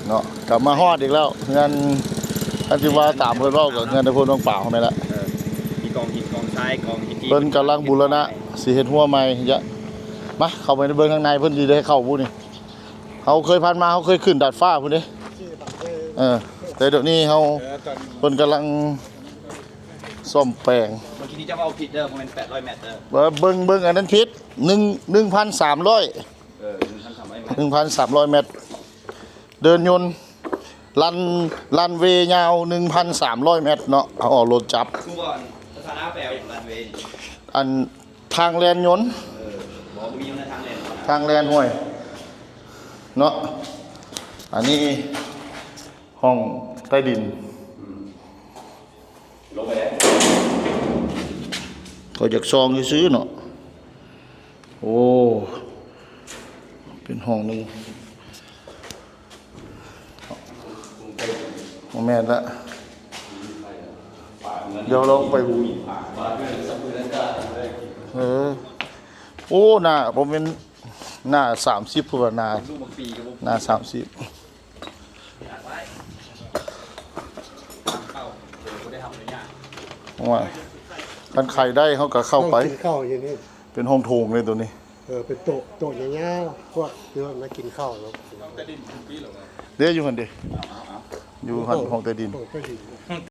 เนาะกลับมาฮอดอีกแล้วเงินอันที่ว่าตามเพิ่นเว้าก็เงินแต่เพิ่นต้องเปล่านั่นแหละมีกองหินกองทรายกองหินเพิ่นกำลังบูรณะสิเฮ็ดหัวใหม่ยะมาเข้าไปในเบิ่งข้างในเพิ่นสิได้เข้าผู้นี่เฮาเคยผ่านมาเฮาเคยขึ้นดาดฟ้าพุ่นเด้แต่เดี๋ยวนี้เฮาเพิ่นกำลังซ่อมแปลง เมื่อกี้นี้จะเอาผิดเด้อประมาณ800เมตรเด้อเบิ่งอันนั้นผิด1,300 1,300 เมตรเดินยนต์ลันเวย์ยาว 1,300 เมตรเนาะเอาออกรถจับคือว่าสถานะแปลว่าอย่างรันเวย์อันทางแลนยนต์บอกมีอยู่ในทางแลนห้วยเนาะอันนี้ห้องใต้ดินลงไปแล้วก็อยากซองซื้อเนาะโอ้เป็นห้องนึงแม่นละเดี๋ยวเราไปโอ้หน้าผมเป็นหน้า30พุ่นหน้า30ว่ามันไข่ได้เขาก็เข้าไปกินข้าวอย่างนี้เป็นห้องโถงเลยตัวนี้เป็นโต๊ะอย่างเงี้ยพวกที่ว่ามากินข้าวแล้วเดี๋ยวอยู่กันดิอยู่หันห้องใต้ดิน